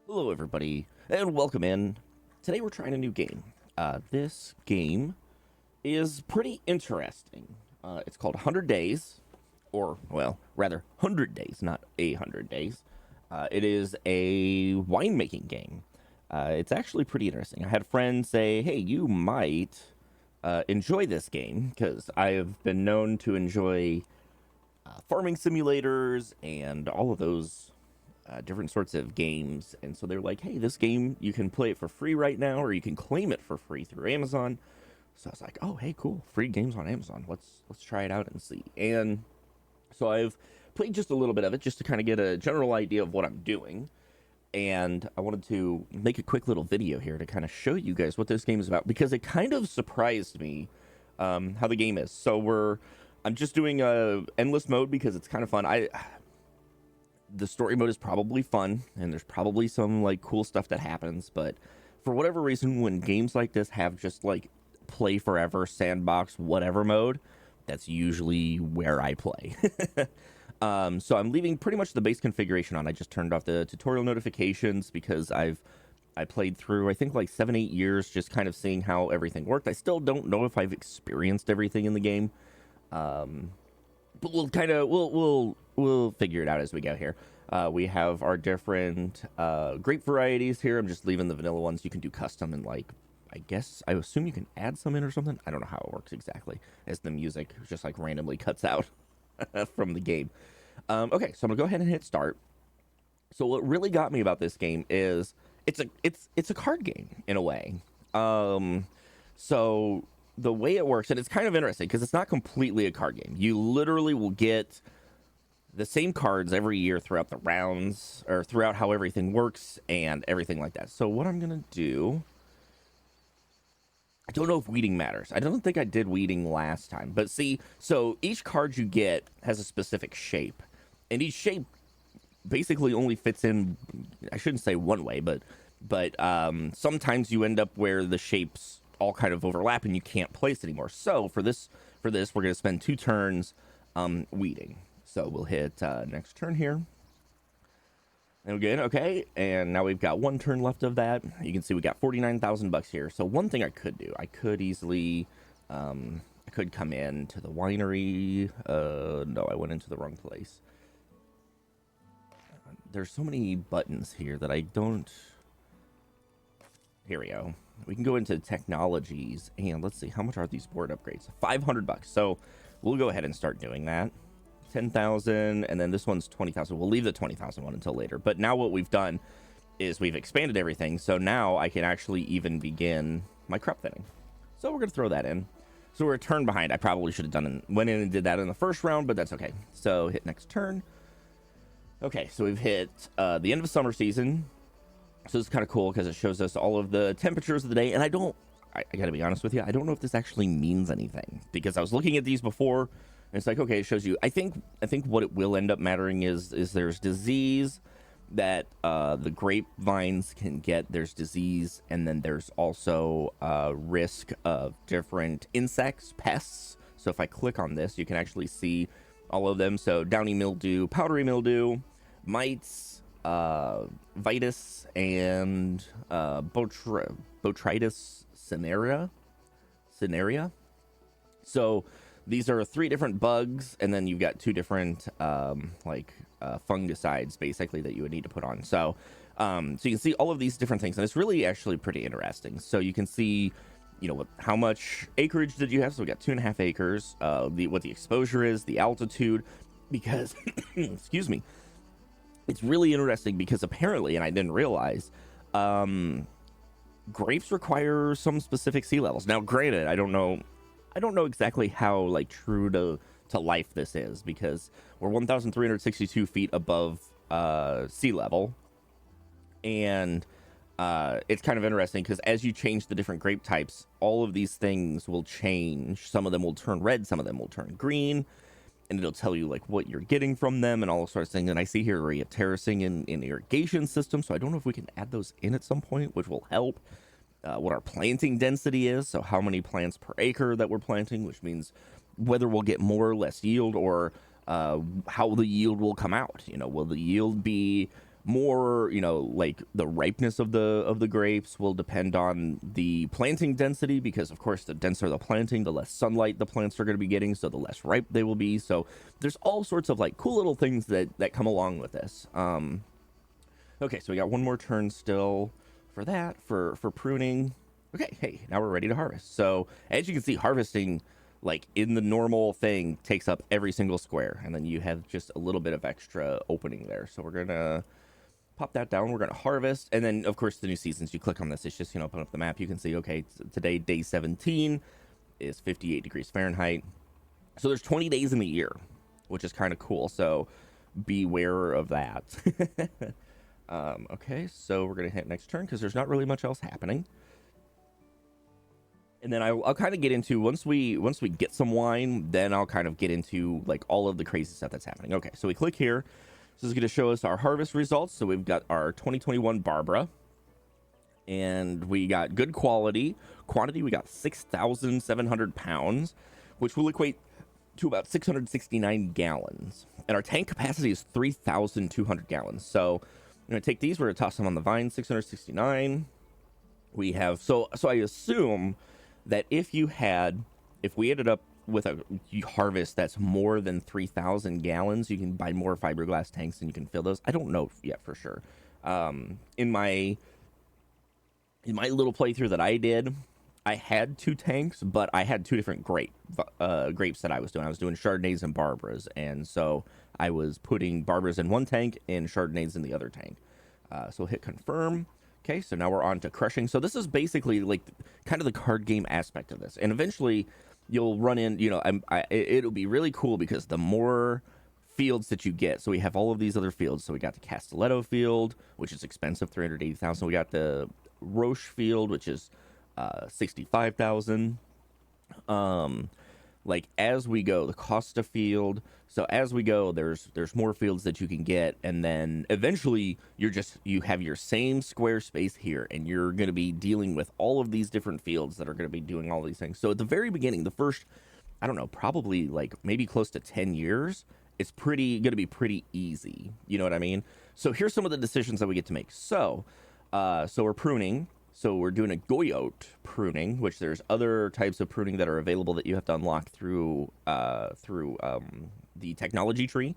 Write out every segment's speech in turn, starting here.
Hello, everybody, and welcome in. Today we're trying a new game. This game is pretty interesting. It's called 100 Days, or, well, rather, 100 Days, not 100 Days. It is a winemaking game. It's actually pretty interesting. I had friends say, hey, you might enjoy this game, because I have been known to enjoy farming simulators and all of those different sorts of games. And so they're like, hey, this game, you can play it for free right now, or you can claim it for free through Amazon. So I was like, oh, hey, cool, free games on Amazon. Let's try it out and see. And so I've played just a little bit of it just to kind of get a general idea of what I'm doing. And I wanted to make a quick little video here to kind of show you guys what this game is about, because it kind of surprised me how the game is. So I'm just doing a endless mode because it's kind of fun. The story mode is probably fun, and there's probably some like cool stuff that happens, but for whatever reason, when games like this have just like play forever, sandbox, whatever mode, that's usually where I play. So I'm leaving pretty much the base configuration on. I just turned off the tutorial notifications because I played through, I think, like 7-8 years just kind of seeing how everything worked. I still don't know if I've experienced everything in the game. But we'll figure it out as we go here. We have our different grape varieties here. I'm just leaving the vanilla ones. You can do custom and, like, I assume you can add some in or something. I don't know how it works exactly, as the music just like randomly cuts out from the game. Okay, so I'm gonna go ahead and hit start. So what really got me about this game is it's a card game in a way. So the way it works, and it's kind of interesting because it's not completely a card game. You literally will get the same cards every year throughout the rounds, or throughout how everything works and everything like that. So what I'm gonna do, I don't know if weeding matters. I don't think I did weeding last time, but see, so each card you get has a specific shape, and each shape basically only fits in, I shouldn't say one way, but sometimes you end up where the shapes all kind of overlap and you can't place anymore. So for this we're going to spend 2 turns weeding. So we'll hit next turn here. And again, okay, and now we've got 1 turn left of that. You can see we got 49,000 bucks here. So one thing I could do, I could easily I could come in to the winery. No, I went into the wrong place. There's so many buttons here that I don't. Here we go. We can go into technologies, and let's see, how much are these board upgrades? 500 bucks. So we'll go ahead and start doing that. 10,000, and then this one's 20,000. We'll leave the 20,000 one until later. But now what we've done is we've expanded everything, so now I can actually even begin my crop thinning. So we're gonna throw that in. So we're a turn behind. I probably should have went in and did that in the first round, but that's okay. So hit next turn. Okay, so we've hit the end of summer season. So it's kind of cool because it shows us all of the temperatures of the day. And I gotta be honest with you, I don't know if this actually means anything, because I was looking at these before, and it's like, okay, it shows you. I think what it will end up mattering is there's disease that the grapevines can get. There's disease, and then there's also risk of different insects, pests. So if I click on this, you can actually see all of them. So downy mildew, powdery mildew, mites, vitis, and botrytis cinerea. So these are 3 different bugs, and then you've got 2 different fungicides basically that you would need to put on. So so you can see all of these different things, and it's really actually pretty interesting. So you can see, you know, how much acreage did you have. So we got 2.5 acres, what the exposure is, the altitude, because excuse me, it's really interesting because apparently, and I didn't realize, grapes require some specific sea levels. Now granted, I don't know exactly how like true to life this is, because we're 1,362 feet above sea level, and it's kind of interesting because as you change the different grape types, all of these things will change. Some of them will turn red, some of them will turn green, and it'll tell you like what you're getting from them and all sorts of things. And I see here we have terracing in irrigation system, so I don't know if we can add those in at some point, which will help. What our planting density is, so how many plants per acre that we're planting, which means whether we'll get more or less yield, or how the yield will come out. You know, will the yield be more, like the ripeness of the grapes will depend on the planting density, because of course the denser the planting, the less sunlight the plants are going to be getting, so the less ripe they will be. So there's all sorts of like cool little things that come along with this. Okay, so we got one more turn still for that, for pruning. Okay, hey, now we're ready to harvest. So as you can see, harvesting, like in the normal thing, takes up every single square, and then you have just a little bit of extra opening there. So we're gonna pop that down. We're gonna harvest, and then of course the new seasons. You click on this, it's just open up the map. You can see, okay, today day 17 is 58 degrees Fahrenheit. So there's 20 days in the year, which is kind of cool. So beware of that. Okay, so we're gonna hit next turn because there's not really much else happening. And then I'll kind of get into, once we get some wine, then I'll kind of get into like all of the crazy stuff that's happening. Okay, so we click here. This is going to show us our harvest results. So we've got our 2021 Barbara, and we got good quality. Quantity, we got 6,700 pounds, which will equate to about 669 gallons. And our tank capacity is 3,200 gallons. So I'm going to take these, we're going to toss them on the vine, 669. We have, so I assume that if we ended up with a harvest that's more than 3,000 gallons, you can buy more fiberglass tanks and you can fill those. I don't know yet for sure. In my little playthrough that I did, I had 2 tanks, but I had 2 different grapes that I was doing. I was doing Chardonnays and Barbaras, and so I was putting Barbaras in one tank and Chardonnays in the other tank. So hit confirm. Okay, so now we're on to crushing. So this is basically like kind of the card game aspect of this. And eventually you'll run in, it'll be really cool because the more fields that you get. So we have all of these other fields. So we got the Castelletto field, which is expensive, 380,000. We got the Roche field, which is 65,000. Like as we go, the Costa field. So as we go, there's more fields that you can get, and then eventually you have your same square space here, and you're going to be dealing with all of these different fields that are going to be doing all these things. So at the very beginning, the first, I don't know, probably like maybe close to 10 years, it's going to be pretty easy. You know what I mean? So here's some of the decisions that we get to make. So we're pruning. So we're doing a Goyot pruning, which there's other types of pruning that are available that you have to unlock through the technology tree.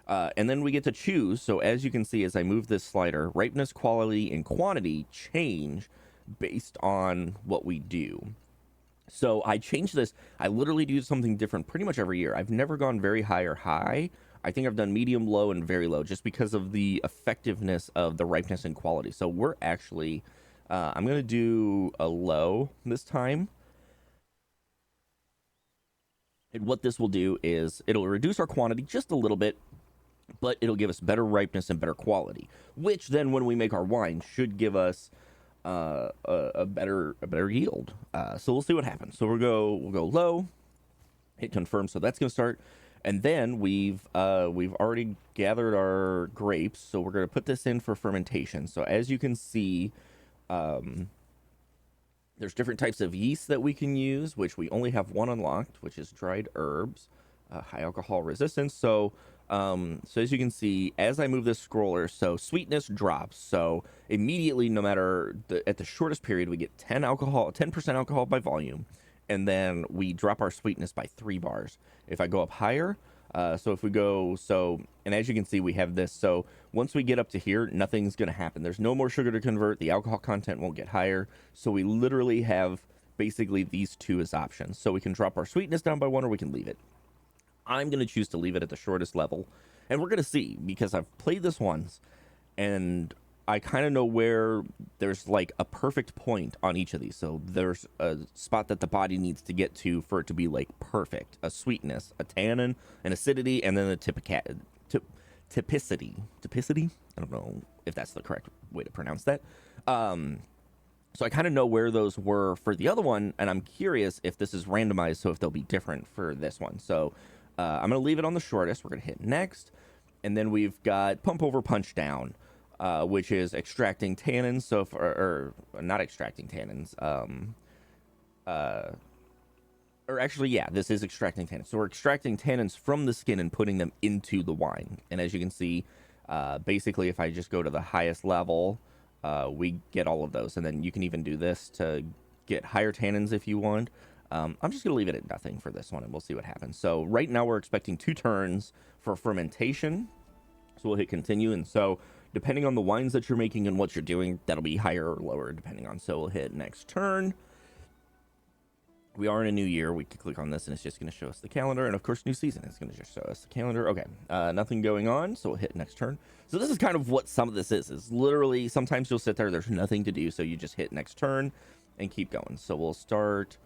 And then we get to choose. So as you can see, as I move this slider, ripeness, quality, and quantity change based on what we do. So I changed this. I literally do something different pretty much every year. I've never gone very high or high. I think I've done medium, low, and very low just because of the effectiveness of the ripeness and quality. So we're actually... I'm going to do a low this time. And what this will do is it'll reduce our quantity just a little bit, but it'll give us better ripeness and better quality, which then when we make our wine should give us a better yield. So we'll see what happens. So we'll go low, hit confirm. So that's going to start. And then we've already gathered our grapes. So we're going to put this in for fermentation. So as you can see, there's different types of yeast that we can use, which we only have one unlocked, which is dried herbs, high alcohol resistance. So as you can see, as I move this scroller, so sweetness drops. So immediately, no matter at the shortest period, we get 10% alcohol by volume, and then we drop our sweetness by 3 bars. If I go up higher, and as you can see, we have this. So once we get up to here, nothing's going to happen. There's no more sugar to convert. The alcohol content won't get higher. So we literally have basically these 2 as options. So we can drop our sweetness down by 1, or we can leave it. I'm going to choose to leave it at the shortest level. And we're going to see, because I've played this once, and I kind of know where there's like a perfect point on each of these. So there's a spot that the body needs to get to for it to be like perfect. A sweetness, a tannin, an acidity, and then a typicity. Typicity? I don't know if that's the correct way to pronounce that. So I kind of know where those were for the other one, and I'm curious if this is randomized, so if they'll be different for this one. So I'm going to leave it on the shortest. We're going to hit next, and then we've got pump over, punch down. Which is extracting tannins. So, or not extracting tannins. Or actually, yeah, this is extracting tannins. So we're extracting tannins from the skin and putting them into the wine. And as you can see, Basically, if I just go to the highest level, we get all of those. And then you can even do this to get higher tannins if you want. I'm just going to leave it at nothing for this one, and we'll see what happens. So right now we're expecting 2 turns for fermentation. So we'll hit continue. And so depending on the wines that you're making and what you're doing, that'll be higher or lower depending on. So we'll hit next turn. We are in a new year. We can click on this and it's just going to show us the calendar. And of course, new season is going to just show us the calendar. Okay, nothing going on. So we'll hit next turn. So this is kind of what some of this is literally sometimes you'll sit there, there's nothing to do. So you just hit next turn and keep going. So we'll start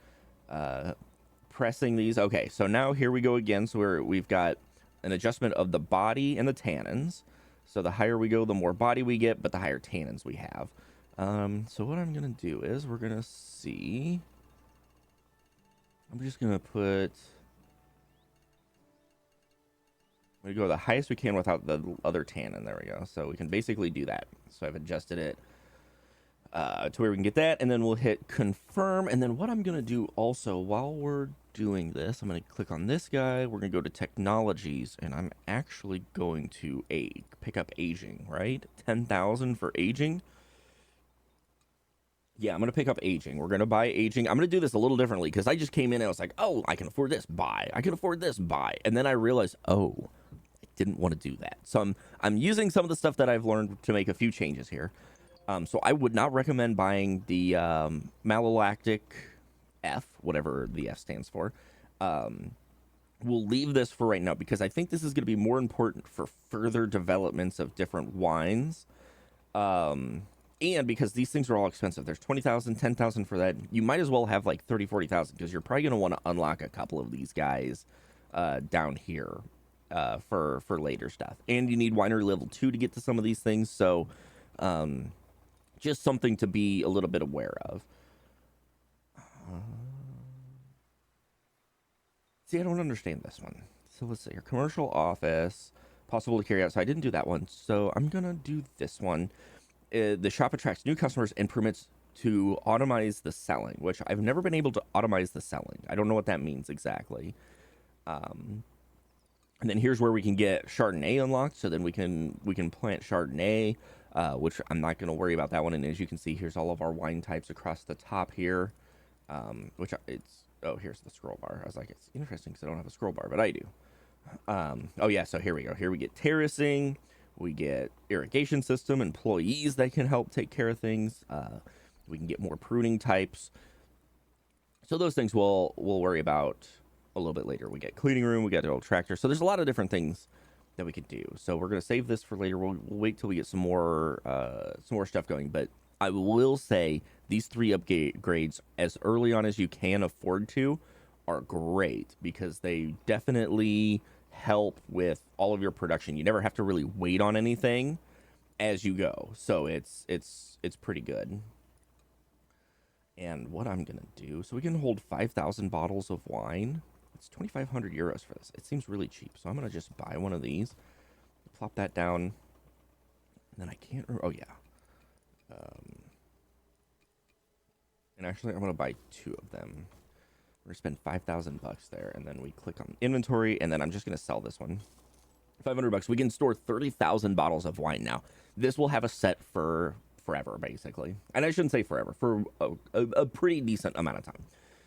pressing these. Okay, so now here we go again. So we've got an adjustment of the body and the tannins. So the higher we go, the more body we get, but the higher tannins we have. So what I'm going to do is we're going to see... I'm just going to put... we go the highest we can without the other tannin. There we go. So we can basically do that. So I've adjusted it to where we can get that. And then we'll hit confirm. And then what I'm going to do also while we're doing this, I'm going to click on this guy. We're going to go to technologies. And I'm actually going to pick up aging, right? 10,000 for aging. Yeah, I'm going to pick up aging. We're going to buy aging. I'm going to do this a little differently because I just came in and I was like, oh, I can afford this, buy. I can afford this, buy. And then I realized, oh, I didn't want to do that. So I'm using some of the stuff that I've learned to make a few changes here. So I would not recommend buying the malolactic F, whatever the F stands for. We'll leave this for right now because I think this is going to be more important for further developments of different wines. And because these things are all expensive, there's 20,000, 10,000 for that. You might as well have like 30, 40,000 because you're probably going to want to unlock a couple of these guys down here for later stuff. And you need winery level 2 to get to some of these things. So just something to be a little bit aware of. See, I don't understand this one. So let's see here. Commercial office, possible to carry out. So I didn't do that one. So I'm going to do this one. The shop attracts new customers and permits to automize the selling, which I've never been able to automize the selling. I don't know what that means exactly. And then here's where we can get Chardonnay unlocked. So then we can plant Chardonnay, which I'm not going to worry about that one. And as you can see, here's all of our wine types across the top here, here's the scroll bar. I was like, it's interesting because I don't have a scroll bar, but I do. Oh yeah, so here we go. Here we get terracing. We get irrigation system, employees that can help take care of things. We can get more pruning types. So those things we'll worry about a little bit later. We get cleaning room, we got the old tractor. So there's a lot of different things that we could do. So we're going to save this for later. We'll wait till we get some more stuff going. But I will say these 3 upgrades as early on as you can afford to are great because they definitely help with all of your production. You never have to really wait on anything as you go. So it's pretty good. And what I'm going to do, so we can hold 5,000 bottles of wine. It's 2,500 euros for this. It seems really cheap. So I'm going to just buy one of these, plop that down. And then I can't, oh yeah. And actually I'm going to buy 2 of them. We're going to spend 5,000 bucks there, and then we click on inventory, and then I'm just going to sell this one. 500 bucks. We can store 30,000 bottles of wine now. This will have a set for forever, basically. And I shouldn't say forever, for a pretty decent amount of time.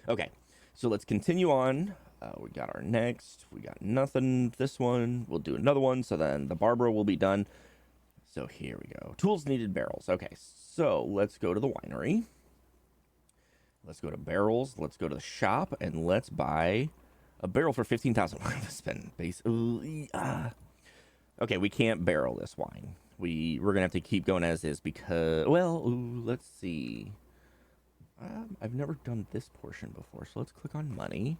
Okay, so let's continue on. We got our next. We got nothing. This one. We'll do another one, so then the Barbara will be done. So here we go. Tools needed barrels. Okay, so let's go to the winery. Let's go to barrels. Let's go to the shop, and let's buy a barrel for 15,000. We're gonna spend base. Okay, we can't barrel this wine. We're gonna have to keep going as is because, well, let's see. I've never done this portion before, so let's click on money,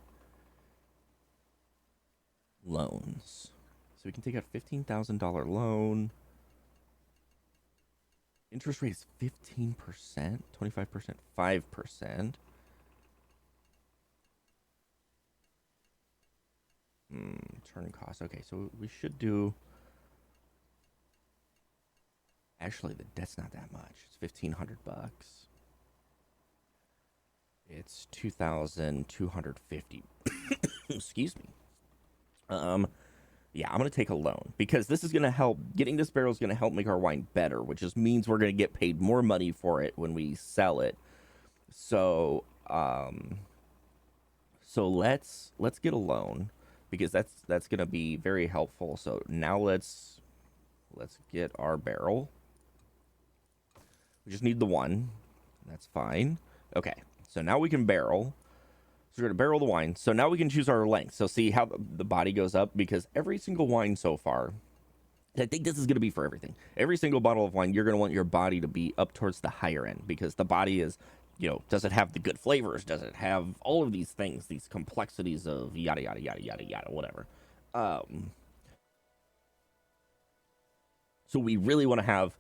loans. So we can take out $15,000 loan. Interest rate is 15%, 25%, 5%. Turn cost. Okay, so we should do... Actually, that's not that much. It's 1,500 bucks. It's 2,250. Excuse me. Yeah, I'm going to take a loan because this is going to help. Getting this barrel is going to help make our wine better, which just means we're going to get paid more money for it when we sell it. So, let's get a loan because that's going to be very helpful. So now let's get our barrel. We just need the one. That's fine. Okay, so now we can barrel. So we're going to barrel the wine. So now we can choose our length. So see how the body goes up? Because every single wine so far, I think this is going to be for everything. Every single bottle of wine, you're going to want your body to be up towards the higher end because the body is, does it have the good flavors? Does it have all of these things, these complexities of yada, yada, yada, yada, yada, whatever. So we really want to have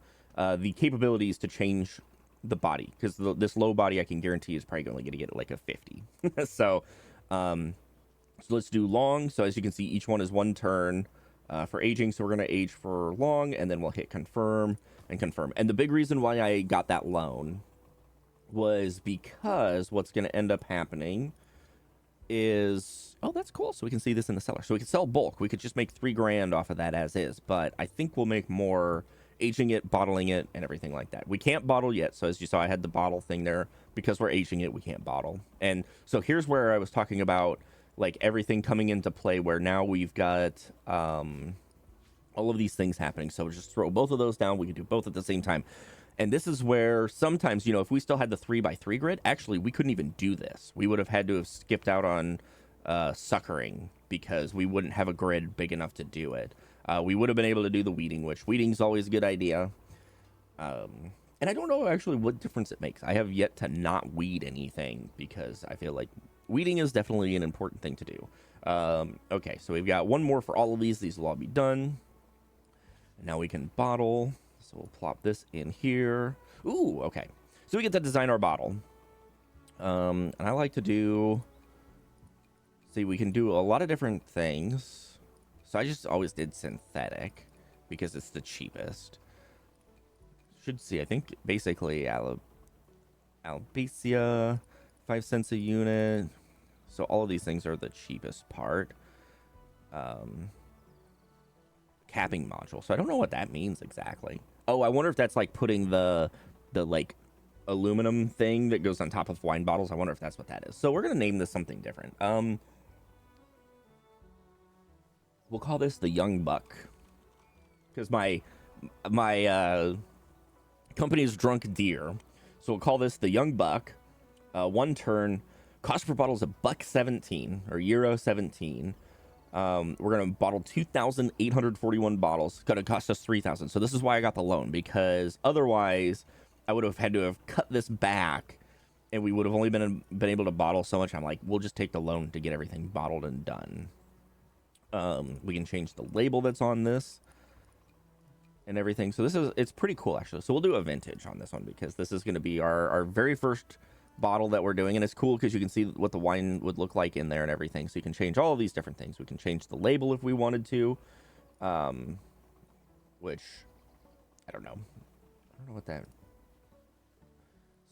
the capabilities to change the body because this low body I can guarantee is probably only going to get like a 50. So let's do long. So as you can see, each one is one turn for aging. So we're going to age for long and then we'll hit confirm and confirm. And the big reason why I got that loan was because what's going to end up happening is, oh, that's cool. So we can see this in the cellar. So we could sell bulk. We could just make $3,000 off of that as is, but I think we'll make more aging it, bottling it, and everything like that. We can't bottle yet. So as you saw, I had the bottle thing there because we're aging it. We can't bottle. And so here's where I was talking about like everything coming into play where now we've got all of these things happening. So just throw both of those down. We can do both at the same time. And this is where sometimes, if we still had the 3x3 grid, actually, we couldn't even do this. We would have had to have skipped out on suckering because we wouldn't have a grid big enough to do it. We would have been able to do the weeding, which weeding's always a good idea. And I don't know actually what difference it makes. I have yet to not weed anything because I feel like weeding is definitely an important thing to do. Okay, so we've got one more for all of these. These will all be done. And now we can bottle. So we'll plop this in here. Ooh, okay. So we get to design our bottle. And I like to do... See, we can do a lot of different things. So I just always did synthetic because it's the cheapest. Should see, I think basically Albacia, 5 cents a unit. So all of these things are the cheapest part. Capping module. So I don't know what that means exactly. Oh, I wonder if that's like putting the like aluminum thing that goes on top of wine bottles. I wonder if that's what that is. So we're gonna name this something different. We'll call this the Young Buck because my company is Drunk Deer. So we'll call this the Young Buck. One turn. Cost per bottle is $1.17 or €17. We're going to bottle 2,841 bottles. It's going to cost us 3,000. So this is why I got the loan, because otherwise I would have had to have cut this back and we would have only been able to bottle so much. I'm like, we'll just take the loan to get everything bottled and done. We can change the label that's on this and everything. So it's pretty cool actually. So we'll do a vintage on this one because this is going to be our very first bottle that we're doing, and it's cool because you can see what the wine would look like in there and everything. So you can change all of these different things. We can change the label if we wanted to, which I don't know what that.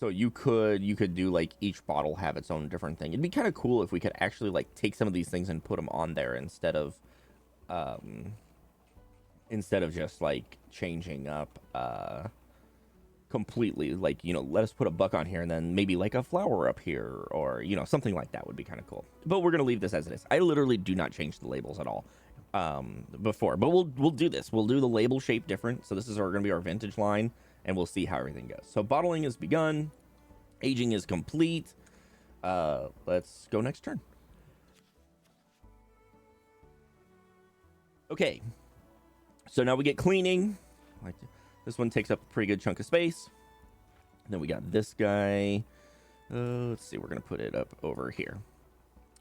So you could do like each bottle have its own different thing. It'd be kind of cool if we could actually like take some of these things and put them on there instead of just like changing up completely, like, let us put a buck on here and then maybe like a flower up here or, something like that would be kind of cool. But we're going to leave this as it is. I literally do not change the labels at all before, but we'll do this. We'll do the label shape different. So this is going to be our vintage line and we'll see how everything goes. So bottling is begun. Aging is complete. Let's go next turn. Okay. So now we get cleaning. This one takes up a pretty good chunk of space. And then we got this guy. Let's see, we're going to put it up over here.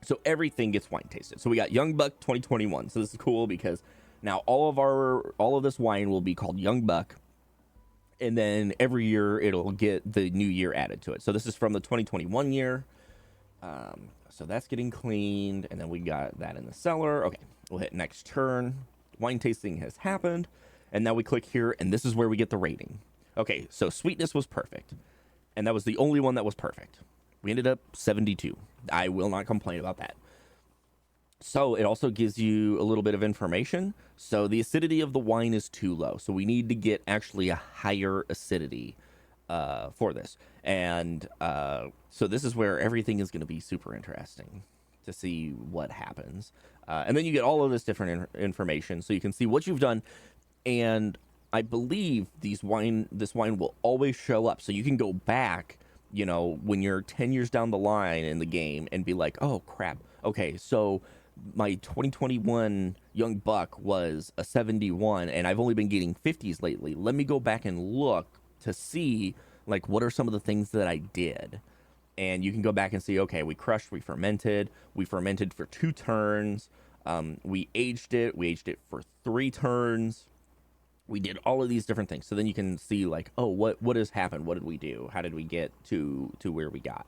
So everything gets wine tasted. So we got Young Buck 2021. So this is cool because now all of this wine will be called Young Buck. And then every year it'll get the new year added to it. So this is from the 2021 year. So that's getting cleaned. And then we got that in the cellar. Okay, we'll hit next turn. Wine tasting has happened. And now we click here, and this is where we get the rating. Okay, so sweetness was perfect. And that was the only one that was perfect. We ended up 72. I will not complain about that. So it also gives you a little bit of information. So the acidity of the wine is too low. So we need to get actually a higher acidity for this. And so this is where everything is going to be super interesting to see what happens. And then you get all of this different information. So you can see what you've done. And I believe this wine will always show up. So you can go back, you know, when you're 10 years down the line in the game and be like, oh, crap. Okay, so my 2021 young buck was a 71 and I've only been getting 50s lately. Let me go back and look to see like what are some of the things that I did. And you can go back and see, okay, we crushed, we fermented for 2 turns. We aged it for 3 turns. We did all of these different things. So then you can see like, oh, what has happened? What did we do? How did we get to where we got?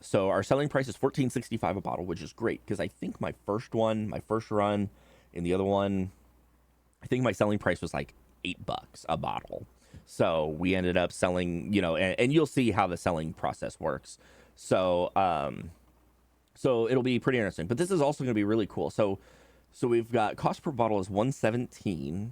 So our selling price is $14.65 a bottle, which is great because I think my first run in the other one, I think my selling price was like $8 a bottle. So we ended up selling, you know, and you'll see how the selling process works. So so it'll be pretty interesting. But this is also going to be really cool. So we've got cost per bottle is $117.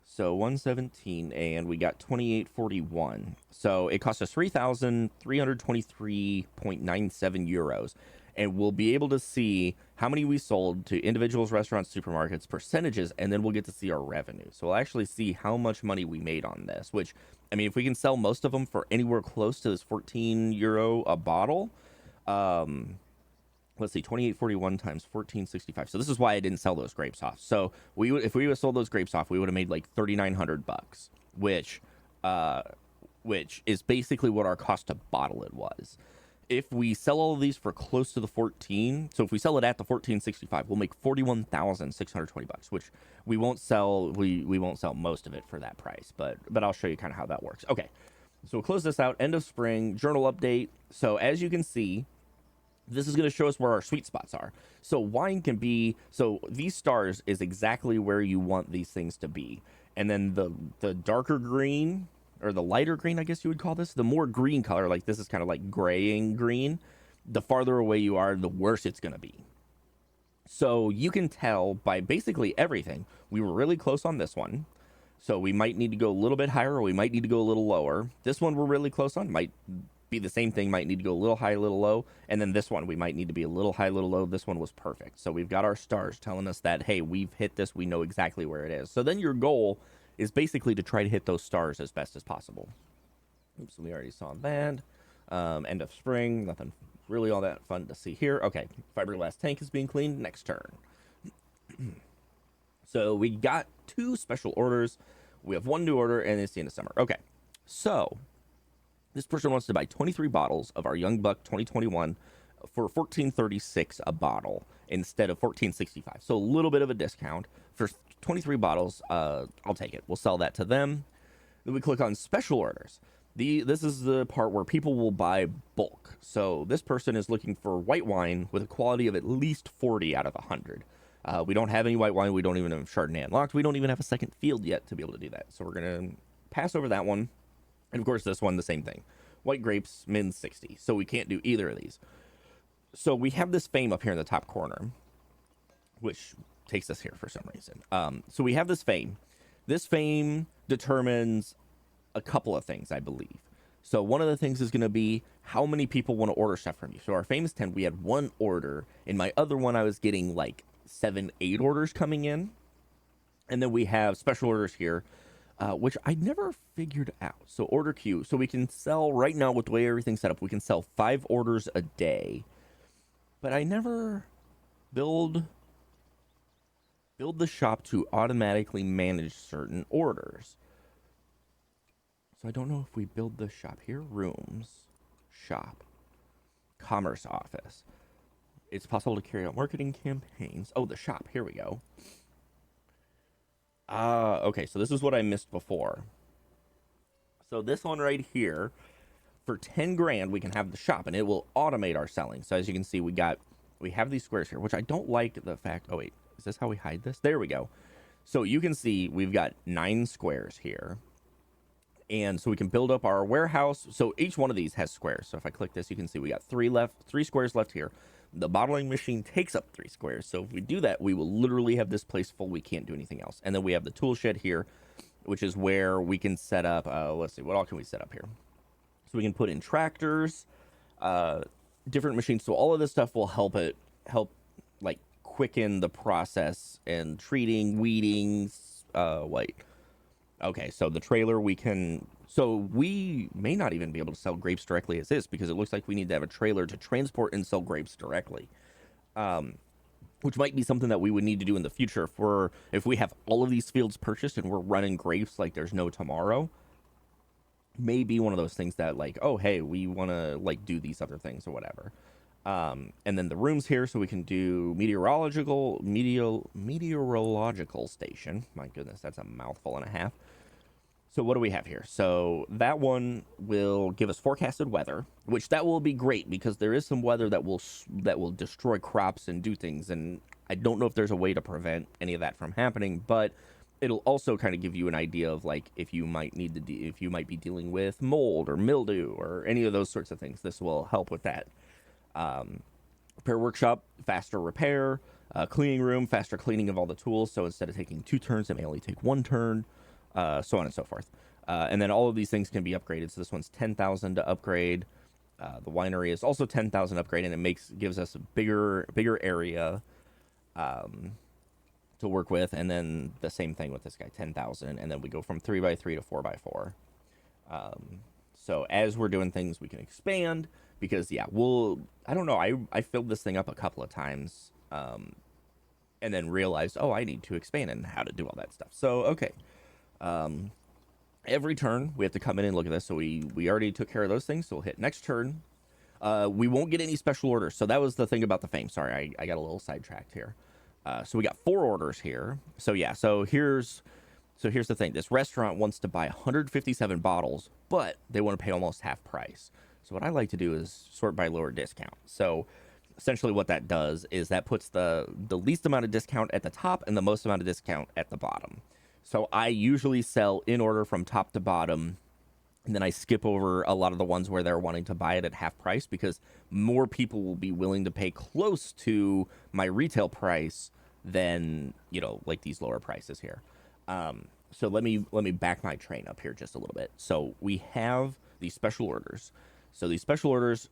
So 117, and we got 28.41. So it cost us 3,323.97 euros, and we'll be able to see how many we sold to individuals, restaurants, supermarkets, percentages, and then we'll get to see our revenue. So we'll actually see how much money we made on this. Which, I mean, if we can sell most of them for anywhere close to this 14 euro a bottle, let's see, 28.41 times 14.65. So this is why I didn't sell those grapes off. So if we would have sold those grapes off, we would have made like $3,900, which is basically what our cost to bottle it was. If we sell all of these for close to the 14, so if we sell it at the 14.65, we'll make $41,620, which we won't sell. We won't sell most of it for that price, but I'll show you kind of how that works. Okay, so we'll close this out. End of spring journal update. So as you can see, this is going to show us where our sweet spots are. So wine can be, so these stars is exactly where you want these things to be. And then the darker green, or the lighter green, I guess you would call this, the more green color, like this is kind of like graying green, the farther away you are, the worse it's going to be. So you can tell by basically everything. We were really close on this one. So we might need to go a little bit higher, or we might need to go a little lower. This one we're really close on, might be the same thing, might need to go a little high, a little low. And then this one, we might need to be a little high, a little low. This one was perfect. So we've got our stars telling us that, hey, we've hit this. We know exactly where it is. So then your goal is basically to try to hit those stars as best as possible. Oops, we already saw that. End of spring, nothing really all that fun to see here. Okay, fiberglass tank is being cleaned. Next turn. So we got 2 special orders. We have 1 new order, and it's the end of summer. Okay, so this person wants to buy 23 bottles of our Young Buck 2021 for $14.36 a bottle instead of $14.65. So a little bit of a discount for 23 bottles. I'll take it. We'll sell that to them. Then we click on special orders. This is the part where people will buy bulk. So this person is looking for white wine with a quality of at least 40 out of 100. We don't have any white wine. We don't even have Chardonnay unlocked. We don't even have a second field yet to be able to do that. So we're going to pass over that one. And of course, this one, the same thing. White grapes, min 60. So we can't do either of these. So we have this fame up here in the top corner, which takes us here for some reason. So we have this fame. This fame determines a couple of things, I believe. So one of the things is going to be how many people want to order stuff from you. So our fame is 10. We had 1 order. In my other one, I was getting like 7, 8 orders coming in. And then we have special orders here, which I never figured out. So order queue. So we can sell right now with the way everything's set up. We can sell 5 orders a day. But I never build the shop to automatically manage certain orders. So I don't know if we build the shop here. Rooms, shop, commerce office. It's possible to carry out marketing campaigns. Oh, the shop. Here we go. Okay, so this is what I missed before. So this one right here, for 10 grand, we can have the shop, and it will automate our selling. So as you can see, we have these squares here, which I don't like the fact. Oh wait, is this how we hide this? There we go. So you can see we've got 9 squares here, and so we can build up our warehouse. So each one of these has squares. So if I click this, you can see we got 3 squares left here. The bottling machine takes up 3 squares. So if we do that, we will literally have this place full. We can't do anything else. And then we have the tool shed here, which is where we can set up, let's see, what all can we set up here? So we can put in tractors, different machines. So all of this stuff will help like quicken the process and treating, weeding, wait. Okay, so the trailer so we may not even be able to sell grapes directly as is, because it looks like we need to have a trailer to transport and sell grapes directly. Which might be something that we would need to do in the future if we have all of these fields purchased and we're running grapes like there's no tomorrow. Maybe one of those things that, like, oh, hey, we want to like do these other things or whatever. And then the rooms here, so we can do meteorological station. My goodness, that's a mouthful and a half. So what do we have here? So that one will give us forecasted weather, which that will be great, because there is some weather that will destroy crops and do things, and I don't know if there's a way to prevent any of that from happening, but it'll also kind of give you an idea of like if you might be dealing with mold or mildew or any of those sorts of things. This will help with that. Repair workshop, faster repair. Cleaning room, faster cleaning of all the tools. So instead of taking 2 turns, it may only take 1 turn. So on and so forth. And then all of these things can be upgraded. So this one's 10,000 to upgrade. The winery is also 10,000 upgrade, and it gives us a bigger area to work with. And then the same thing with this guy, 10,000, and then we go from 3x3 to 4x4. So as we're doing things, we can expand, because I don't know, I filled this thing up a couple of times, and then realized, oh, I need to expand and how to do all that stuff. So okay. Every turn we have to come in and look at this. So we already took care of those things. So we'll hit next turn. We won't get any special orders. So that was the thing about the fame. Sorry, I got a little sidetracked here. So we got 4 orders here. So yeah, so here's the thing. This restaurant wants to buy 157 bottles, but they want to pay almost half price. So what I like to do is sort by lower discount. So essentially what that does is that puts the least amount of discount at the top and the most amount of discount at the bottom. So I usually sell in order from top to bottom, and then I skip over a lot of the ones where they're wanting to buy it at half price, because more people will be willing to pay close to my retail price than, like these lower prices here. So let me back my train up here just a little bit. So we have these special orders. So these special orders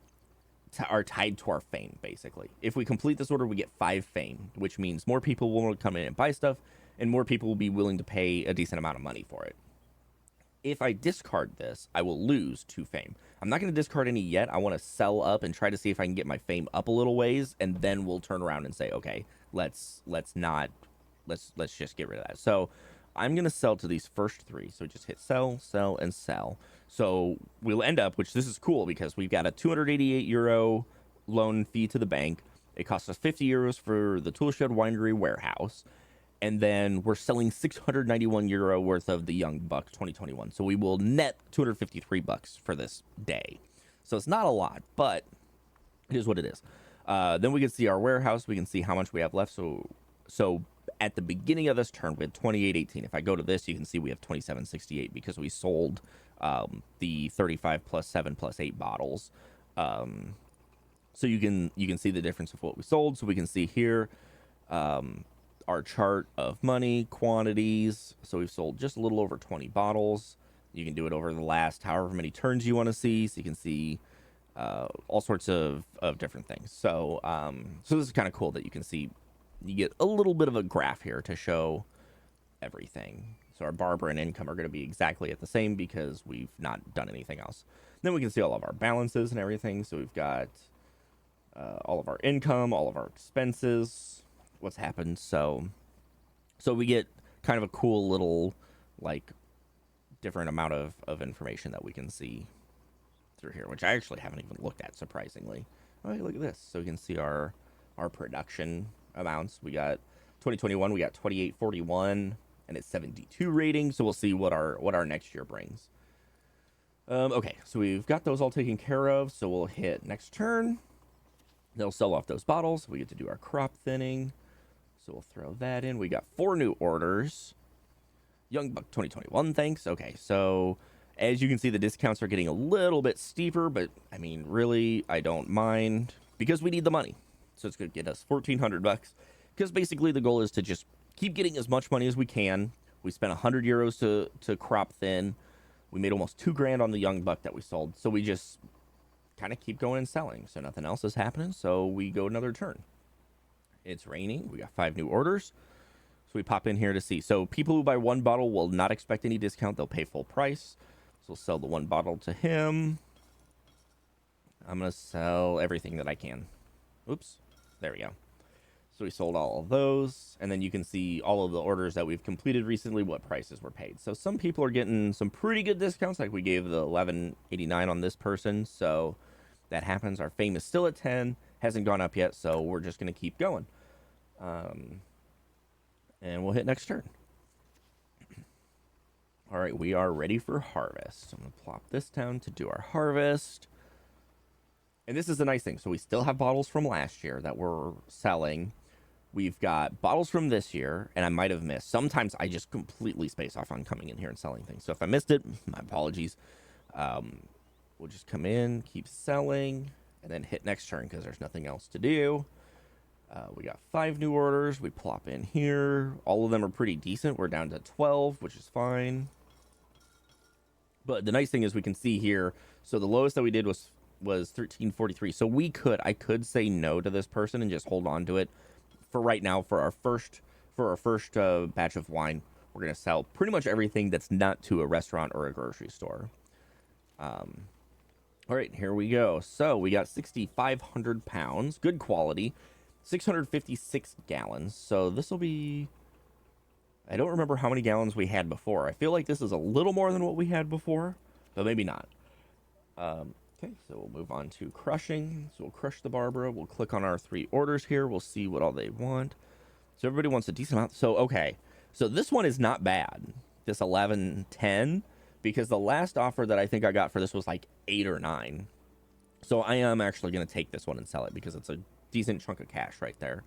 are tied to our fame, basically. If we complete this order, we get 5 fame, which means more people will come in and buy stuff, and more people will be willing to pay a decent amount of money for it. If I discard this, I will lose 2 fame. I'm not going to discard any yet. I want to sell up and try to see if I can get my fame up a little ways, and then we'll turn around and say, okay, let's just get rid of that. So I'm going to sell to these first 3. So just hit sell, sell, and sell. So we'll end up, which this is cool, because we've got a 288 euro loan fee to the bank. It costs us 50 euros for the Toolshed Winery warehouse. And then we're selling 691 euro worth of the Young Buck 2021. So we will net 253 bucks for this day. So it's not a lot, but it is what it is. Then we can see our warehouse. We can see how much we have left. So at the beginning of this turn, we had 28.18. If I go to this, you can see we have 27.68 because we sold the 35 plus 7 plus 8 bottles. So you can see the difference of what we sold. So we can see here our chart of money, quantities. So we've sold just a little over 20 bottles. You can do it over the last however many turns you want to see. So you can see all sorts of different things. So so this is kind of cool that you can see, you get a little bit of a graph here to show everything. So our barber and income are going to be exactly at the same because we've not done anything else. Then we can see all of our balances and everything. So we've got all of our income, all of our expenses, what's happened. So we get kind of a cool little, like, different amount of information that we can see through here, which I actually haven't even looked at, surprisingly. All right, look at this. So we can see our production amounts. We got 2021, we got 2841, and it's 72 rating. So we'll see what our next year brings. Okay, so we've got those all taken care of. So we'll hit next turn. They'll sell off those bottles. We get to do our crop thinning. So we'll throw that in. We got 4 new orders. Young Buck 2021, thanks. Okay, so as you can see, the discounts are getting a little bit steeper, but I mean, really, I don't mind because we need the money. So it's going to get us 1,400 bucks, because basically the goal is to just keep getting as much money as we can. We spent 100 euros to crop thin. We made almost 2 grand on the young buck that we sold. So we just kind of keep going and selling. So nothing else is happening. So we go another turn. It's raining. We got 5 new orders. So we pop in here to see. So people who buy 1 bottle will not expect any discount. They'll pay full price. So we'll sell the 1 bottle to him. I'm going to sell everything that I can. Oops. There we go. So we sold all of those, and then you can see all of the orders that we've completed recently, what prices were paid. So some people are getting some pretty good discounts, like we gave the $11.89 on this person. So that happens. Our fame is still at 10, hasn't gone up yet, so we're just going to keep going. And we'll hit next turn. All right, we are ready for harvest. I'm going to plop this down to do our harvest. And this is the nice thing. So we still have bottles from last year that we're selling. We've got bottles from this year, and I might have missed. Sometimes I just completely space off on coming in here and selling things. So if I missed it, my apologies. We'll just come in, keep selling, and then hit next turn because there's nothing else to do. We got 5 new orders. We plop in here. All of them are pretty decent. We're down to 12, which is fine. But the nice thing is we can see here. So the lowest that we did was 1343. So I could say no to this person and just hold on to it for right now. For our first batch of wine, we're going to sell pretty much everything that's not to a restaurant or a grocery store. All right, here we go. So we got 6,500 pounds, good quality, 656 gallons. So this will be, I don't remember how many gallons we had before. I feel like this is a little more than what we had before, but maybe not. Okay, so we'll move on to crushing. So we'll crush the Barbara. We'll click on our 3 orders here. We'll see what all they want. So everybody wants a decent amount. So, okay. So this one is not bad, this 11.10, because the last offer that I think I got for this was like 8 or 9. So I am actually going to take this one and sell it because it's a decent chunk of cash right there.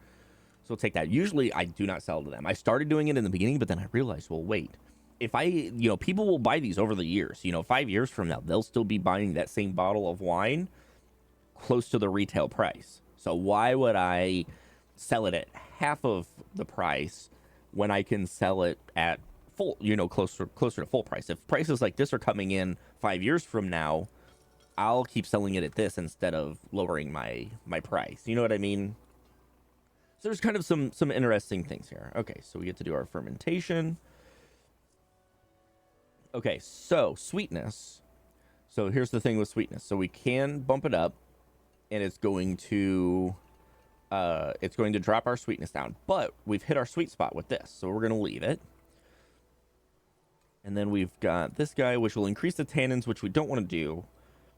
So we'll take that. Usually I do not sell to them. I started doing it in the beginning, but then I realized, well, wait. If people will buy these over the years, 5 years from now, they'll still be buying that same bottle of wine close to the retail price. So why would I sell it at half of the price when I can sell it at full, closer to full price? If prices like this are coming in 5 years from now, I'll keep selling it at this instead of lowering my price. You know what I mean? So there's kind of some interesting things here. Okay, so we get to do our fermentation. Okay, so sweetness. So here's the thing with sweetness. So we can bump it up, and it's going to drop our sweetness down. But we've hit our sweet spot with this, so we're going to leave it. And then we've got this guy, which will increase the tannins, which we don't want to do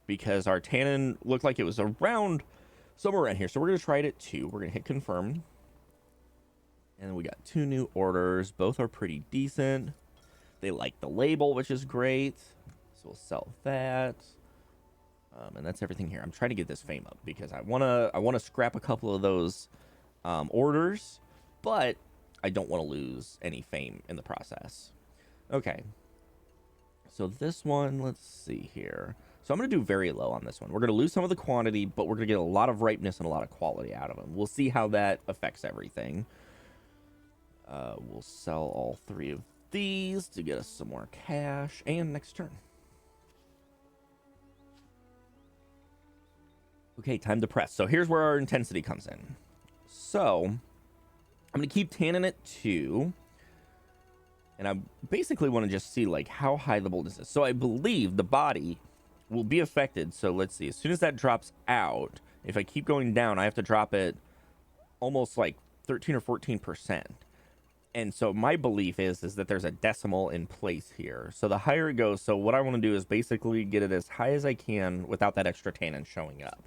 because our tannin looked like it was around somewhere around here. So we're going to try it at 2. We're going to hit confirm. And we got 2 new orders. Both are pretty decent. They like the label, which is great. So we'll sell that. And that's everything here. I'm trying to get this fame up because I wanna scrap a couple of those orders, but I don't want to lose any fame in the process. Okay. So this one, let's see here. So I'm going to do very low on this one. We're going to lose some of the quantity, but we're going to get a lot of ripeness and a lot of quality out of them. We'll see how that affects everything. We'll sell all 3 of these to get us some more cash, and next turn. Okay, time to press. So here's where our intensity comes in. So I'm going to keep tannin at 2, and I basically want to just see like how high the boldness is. So I believe the body will be affected. So let's see, as soon as that drops out, if I keep going down, I have to drop it almost like 13 or 14%. And so my belief is that there's a decimal in place here. So the higher it goes, so what I want to do is basically get it as high as I can without that extra tannin showing up.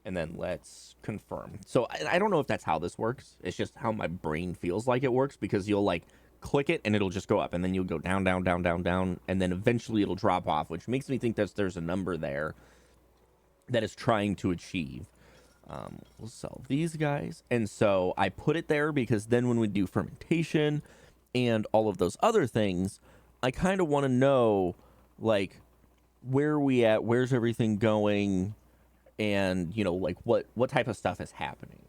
And then let's confirm. So I don't know if that's how this works. It's just how my brain feels like it works, because you'll like click it and it'll just go up, and then you'll go down, down, down, down, down, and then eventually it'll drop off, which makes me think that there's a number there that is trying to achieve. We'll sell these guys. And so I put it there because then when we do fermentation and all of those other things, I kind of want to know like where are we at, where's everything going, and like what type of stuff is happening.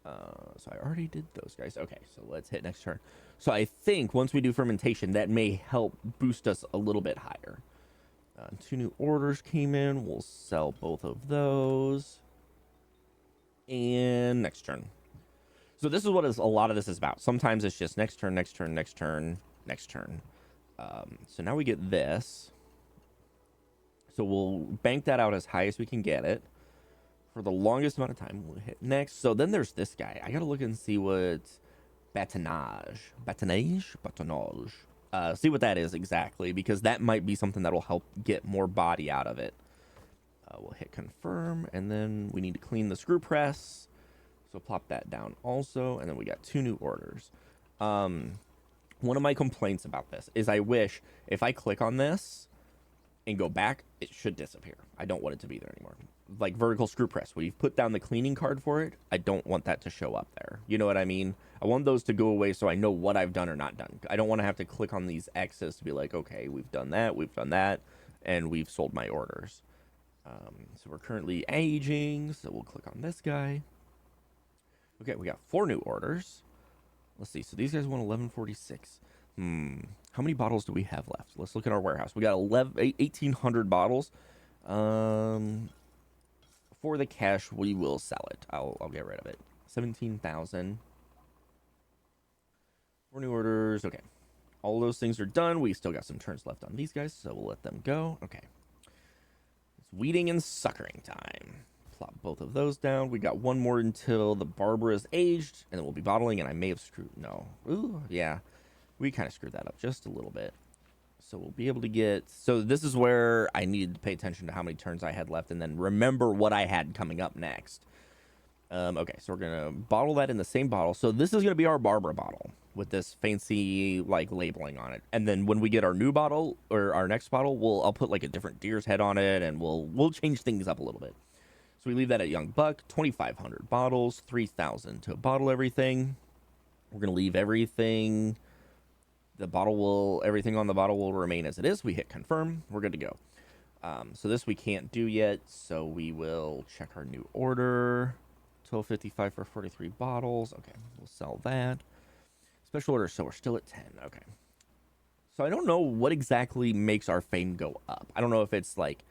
So I already did those guys. Okay, so let's hit next turn. So I think once we do fermentation, that may help boost us a little bit higher. 2 new orders came in. We'll sell both of those. And next turn. So this is what a lot of this is about. Sometimes it's just next turn, next turn, next turn, next turn. So now we get this. So we'll bank that out as high as we can get it for the longest amount of time. We'll hit next. So then there's this guy. I gotta look and see what batonnage. See what that is exactly, because that might be something that'll help get more body out of it. We'll hit confirm, and then we need to clean the screw press. So plop that down also, and then we got 2 new orders. One of my complaints about this is I wish if I click on this and go back, it should disappear. I don't want it to be there anymore. Like vertical screw press, when you've put down the cleaning card for it, I don't want that to show up there. You know what I mean? I want those to go away so I know what I've done or not done. I don't want to have to click on these X's to be like, okay, we've done that, and we've sold my orders. So we're currently aging, so we'll click on this guy. Okay, we got 4 new orders. Let's see. So these guys want 1146. How many bottles do we have left? Let's look at our warehouse. We got 1,800 bottles. For the cash, we will sell it. I'll get rid of it. 17,000. 4 new orders. Okay. All those things are done. We still got some turns left on these guys, so we'll let them go. Okay. It's weeding and suckering time. Plop both of those down. We got one more until the Barbara is aged, and then we'll be bottling, and I may have screwed... No. Ooh, yeah. We kind of screwed that up just a little bit. So we'll be able to get... So this is where I needed to pay attention to how many turns I had left, and then remember what I had coming up next. Okay, so we're going to bottle that in the same bottle. So this is going to be our Barbara bottle with this fancy, like, labeling on it. And then when we get our new bottle, or our next bottle, I'll put, like, a different deer's head on it, and we'll change things up a little bit. So we leave that at Young Buck, 2,500 bottles, 3,000 to bottle everything. We're going to leave everything. Everything on the bottle will remain as it is. We hit confirm. We're good to go. So this we can't do yet. So we will check our new order. 12.55 for 43 bottles. Okay, we'll sell that. Special order. So we're still at 10. Okay. So I don't know what exactly makes our fame go up. I don't know if it's like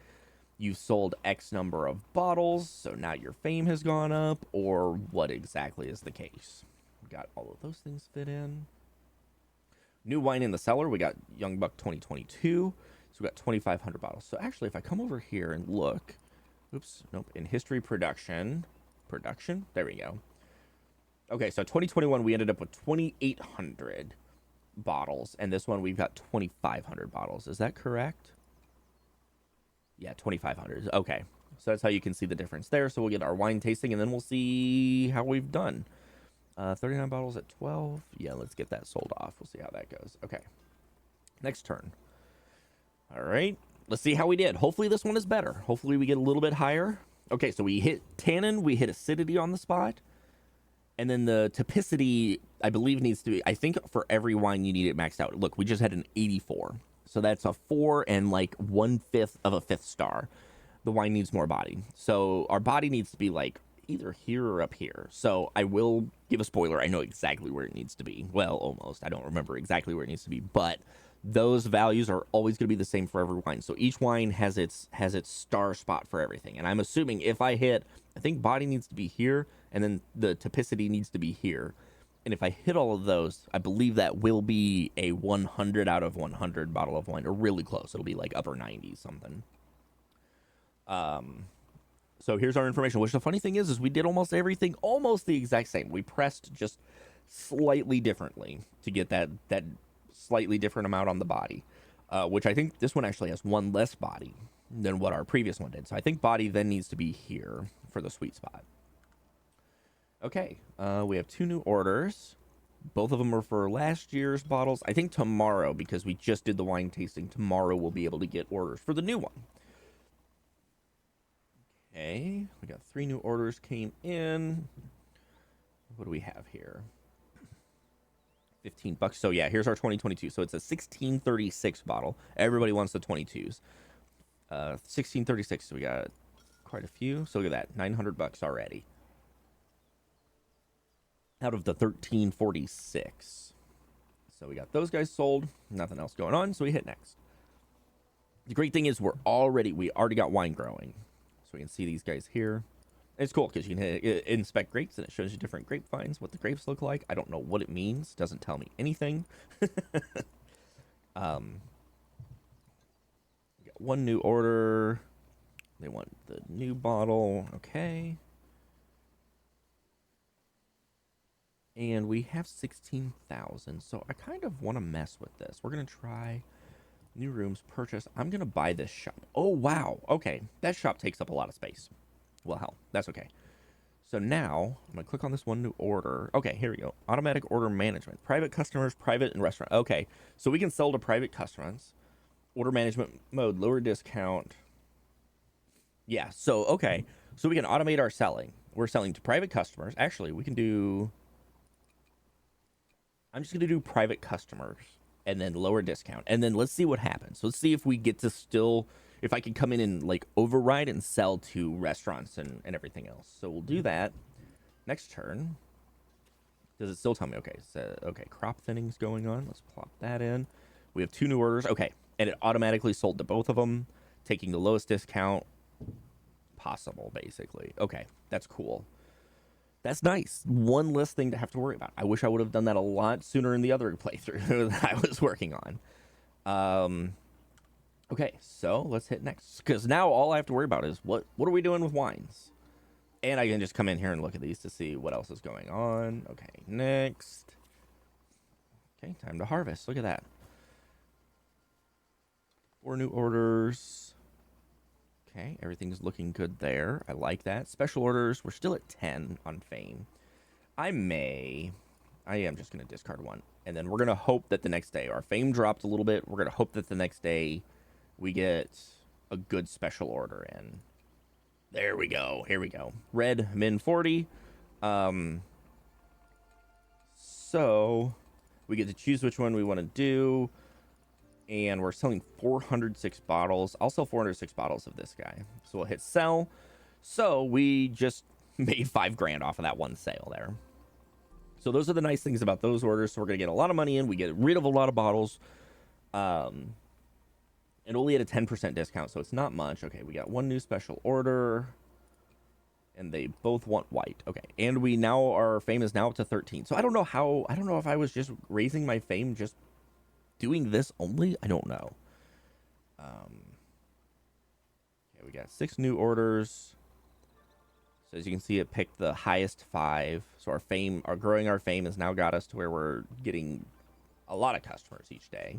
you've sold X number of bottles, so now your fame has gone up, or what exactly is the case. We got all of those things fit in. New wine in the cellar. We got Young Buck 2022. So we got 2,500 bottles. So actually, if I come over here and look, oops, nope, in history production, there we go. Okay, so 2021, we ended up with 2,800 bottles, and this one we've got 2,500 bottles. Is that correct? Yeah, 2,500. Okay, so that's how you can see the difference there. So we'll get our wine tasting, and then we'll see how we've done. 39 bottles at 12. Yeah, let's get that sold off. We'll see how that goes. Okay, next turn. All right, let's see how we did. Hopefully this one is better. Hopefully we get a little bit higher. Okay, so we hit tannin, we hit acidity on the spot, and then the typicity, I believe, needs to be, I think for every wine you need it maxed out. Look, we just had an 84. So that's a 4 and like 1/5 of a 5th star. The wine needs more body. So our body needs to be like either here or up here. So I will give a spoiler. I know exactly where it needs to be. Well, almost. I don't remember exactly where it needs to be, but those values are always going to be the same for every wine. So each wine has its star spot for everything. And I'm assuming if I hit, I think body needs to be here, and then the typicity needs to be here. And if I hit all of those, I believe that will be a 100 out of 100 bottle of wine, or really close. It'll be like upper 90s something. So here's our information, which the funny thing is we did almost everything almost the exact same. We pressed just slightly differently to get that slightly different amount on the body, which I think this one actually has one less body than what our previous one did. So I think body then needs to be here for the sweet spot. Okay, we have 2 new orders. Both of them are for last year's bottles. I think tomorrow, because we just did the wine tasting, tomorrow we'll be able to get orders for the new one. Okay, we got 3 new orders came in. What do we have here? $15. So yeah, here's our 2022. So it's a 1636 bottle. Everybody wants the 22s. 1636. So we got quite a few. So look at that, $900 already. out of the 1346. So we got those guys sold. Nothing else going on. So we hit next. The great thing is we already got wine growing. So we can see these guys here. It's cool because you can inspect grapes and it shows you different grapevines, what the grapes look like. I don't know what it means. Doesn't tell me anything. We got one new order. They want the new bottle. Okay. And we have 16,000. So I kind of want to mess with this. We're going to try new rooms purchase. I'm going to buy this shop. Oh, wow. Okay. That shop takes up a lot of space. Well, hell, that's okay. So now I'm going to click on this one new order. Okay, here we go. Automatic order management. Private customers, private and restaurant. Okay, so we can sell to private customers. Order management mode, lower discount. Yeah, so, okay. So we can automate our selling. We're selling to private customers. Actually, we can do... I'm just going to do private customers and then lower discount. And then let's see what happens. Let's see if we get to still... if I can come in and like override and sell to restaurants and everything else. So we'll do that next turn. Does it still tell me? Okay, so okay, crop thinning's going on. Let's plop that in. We have 2 new orders. Okay, and it automatically sold to both of them, taking the lowest discount possible, basically. Okay, that's cool. That's nice. One less thing to have to worry about. I wish I would have done that a lot sooner in the other playthrough that I was working on. Okay, so let's hit next. Because now all I have to worry about is what are we doing with wines? And I can just come in here and look at these to see what else is going on. Okay, next. Okay, time to harvest. Look at that. 4 new orders. Okay, everything's looking good there. I like that. Special orders. We're still at 10 on fame. I am just going to discard 1. And then we're going to hope that the next day, our fame dropped a little bit. We're going to hope that the next day we get a good special order in. There we go. Here we go. Red, min 40. So we get to choose which one we want to do. And we're selling 406 bottles. I'll sell 406 bottles of this guy. So we'll hit sell. So we just made $5,000 off of that one sale there. So those are the nice things about those orders. So we're going to get a lot of money in. We get rid of a lot of bottles. And only at a 10% discount, so it's not much. Okay, we got 1 new special order. And they both want white. Okay, and our fame is now up to 13. So I don't know if I was just raising my fame just doing this only. I don't know. Okay, we got 6 new orders. So as you can see, it picked the highest 5. So growing our fame has now got us to where we're getting a lot of customers each day.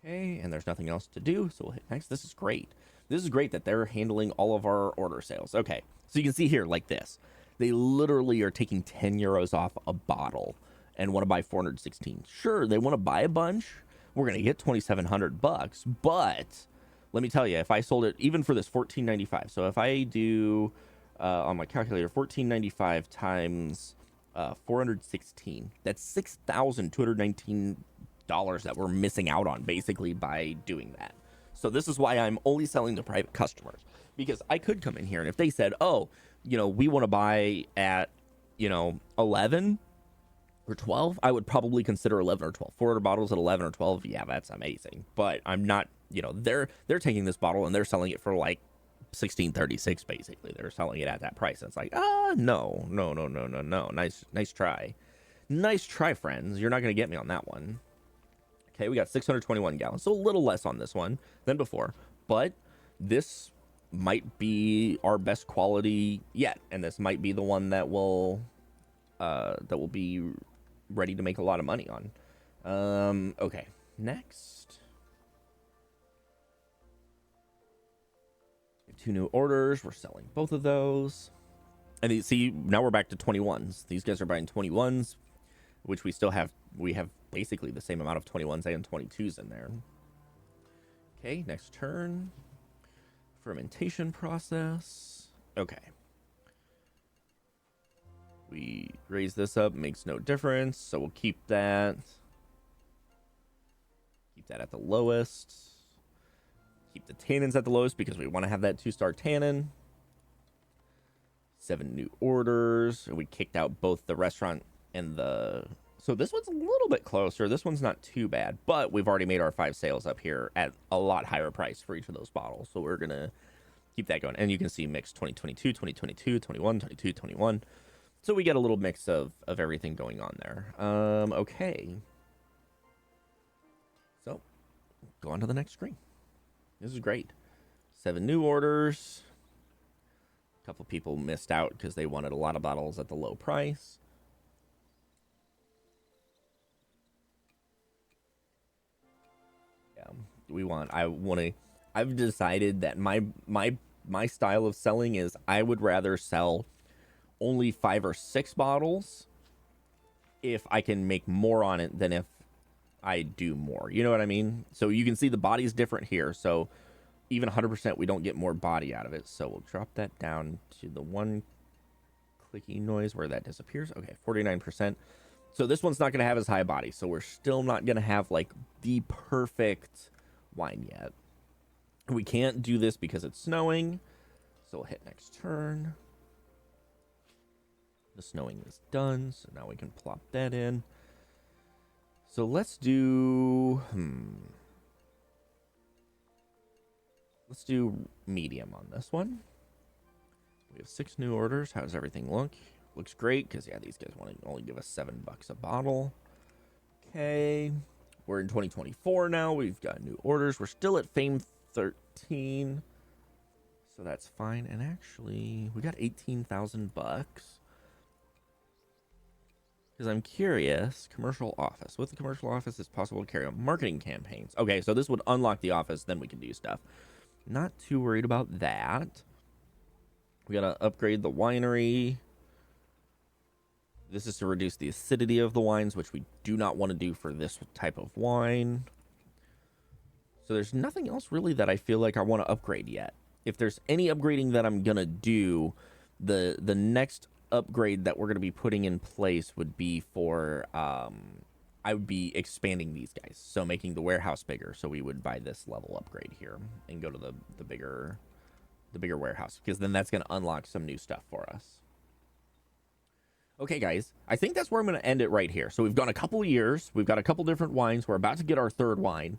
Okay, and there's nothing else to do, so we'll hit next. This is great. This is great that they're handling all of our order sales. Okay, so you can see here, like this. They literally are taking 10 euros off a bottle and want to buy 416. Sure, they want to buy a bunch. We're going to get 2,700 bucks, but let me tell you, if I sold it, even for this, $14.95. So if I do, on my calculator, $14.95 times 416, that's $6,219 that we're missing out on basically by doing that. So this is why I'm only selling to private customers, because I could come in here and if they said, oh, we want to buy at 11 or 12, I would probably consider 11 or 12. 400 bottles at 11 or 12, yeah, that's amazing. But I'm not, they're taking this bottle and they're selling it for like 16.36 basically. They're selling it at that price. It's like, no. Nice try, friends. You're not going to get me on that one. Okay, we got 621 gallons, so a little less on this one than before, but this might be our best quality yet, and this might be the one that will be ready to make a lot of money on. Okay, next. 2 new orders. We're selling both of those, and you see now we're back to 21s. These guys are buying 21s, which we have basically the same amount of 21s and 22s in there. Okay, next turn. Fermentation process. Okay. We raise this up, makes no difference, so we'll keep that. Keep that at the lowest. Keep the tannins at the lowest because we want to have that 2-star tannin. 7 new orders. We kicked out both the restaurant and the... So this one's a little bit closer. This one's not too bad, but we've already made our 5 sales up here at a lot higher price for each of those bottles. So we're going to keep that going. And you can see mix 2022, 2022, 21, 22, 21. So we get a little mix of everything going on there. Okay. So go on to the next screen. This is great. 7 new orders. A couple people missed out because they wanted a lot of bottles at the low price. Yeah, I've decided that my style of selling is I would rather sell only 5 or 6 bottles if I can make more on it than if I do more. You know what I mean? So you can see the body's different here. So even 100%, we don't get more body out of it. So we'll drop that down to the one clicky noise where that disappears. Okay, 49%. So this one's not going to have as high body. So we're still not going to have like the perfect wine yet. We can't do this because it's snowing. So we'll hit next turn. The snowing is done. So now we can plop that in. So let's do... Let's do medium on this one. We have 6 new orders. How does everything look? Looks great because, yeah, these guys want to only give us $7 a bottle. Okay. We're in 2024 now. We've got new orders. We're still at Fame 13. So that's fine. And actually, we got $18,000. Because I'm curious, commercial office. With the commercial office, it's possible to carry out marketing campaigns. Okay, so this would unlock the office. Then we can do stuff. Not too worried about that. We got to upgrade the winery. This is to reduce the acidity of the wines, which we do not want to do for this type of wine. So there's nothing else really that I feel like I want to upgrade yet. If there's any upgrading that I'm going to do, the next upgrade that we're going to be putting in place would be for... I would be expanding these guys, so making the warehouse bigger. So we would buy this level upgrade here and go to the bigger warehouse, because then that's going to unlock some new stuff for us. Okay, guys, I think that's where I'm going to end it right here. So we've gone a couple years. We've got a couple different wines. We're about to get our 3rd wine.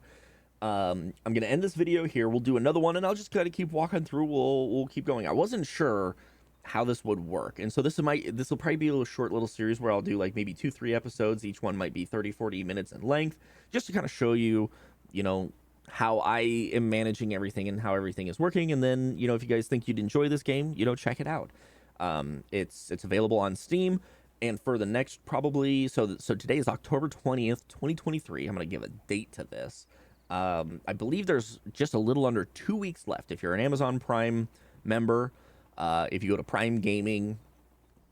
I'm going to end this video here. We'll do another one, and I'll just kind of keep walking through. We'll keep going. I wasn't sure how this would work, and so this will probably be a little short little series where I'll do like maybe 2-3 episodes. Each one might be 30-40 minutes in length, just to kind of show you, you know, how I am managing everything and how everything is working. And then, you know, if you guys think you'd enjoy this game, you know, check it out. It's available on Steam, and for the next probably so today is October 20th, 2023. I'm gonna give a date to this. I believe there's just a little under 2 weeks left. If you're an Amazon Prime member, if you go to Prime Gaming,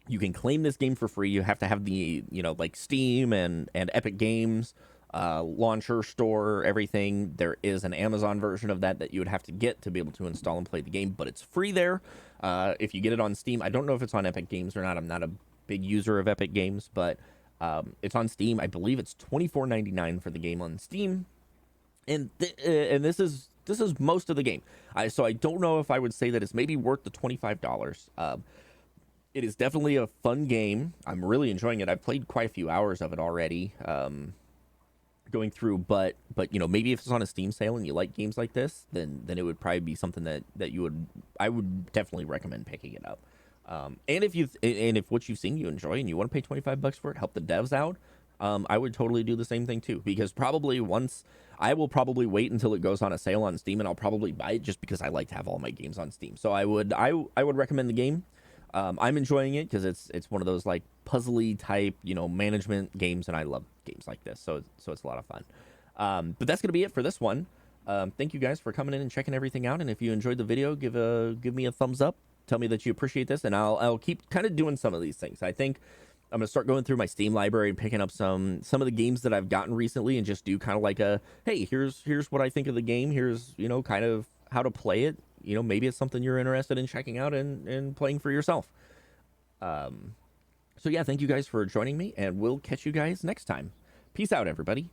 you can claim this game for free. You have to have the, you know, like Steam and Epic Games launcher, store, everything. There is an Amazon version of that you would have to get to be able to install and play the game, but it's free there. If you get it on Steam, I don't know if it's on Epic Games or not. I'm not a big user of Epic Games, but it's on Steam. I believe it's $24.99 for the game on Steam, and this is most of the game. So I don't know if I would say that it's maybe worth the $25. It is definitely a fun game. I'm really enjoying it. I've played quite a few hours of it already, going through. But you know, maybe if it's on a Steam sale and you like games like this, then it would probably be something that I would definitely recommend picking it up. And if what you've seen you enjoy and you want to pay $25 for it, help the devs out. I would totally do the same thing too, because I will probably wait until it goes on a sale on Steam, and I'll probably buy it just because I like to have all my games on Steam. So I would recommend the game. I'm enjoying it because it's one of those like puzzly type, you know, management games, and I love games like this. So it's a lot of fun. But that's gonna be it for this one. Thank you guys for coming in and checking everything out. And if you enjoyed the video, give me a thumbs up. Tell me that you appreciate this, and I'll keep kind of doing some of these things. I think I'm gonna start going through my Steam library and picking up some of the games that I've gotten recently, and just do kind of like a, hey, here's what I think of the game. Here's, you know, kind of how to play it. You know, maybe it's something you're interested in checking out and playing for yourself. So yeah, thank you guys for joining me, and we'll catch you guys next time. Peace out, everybody.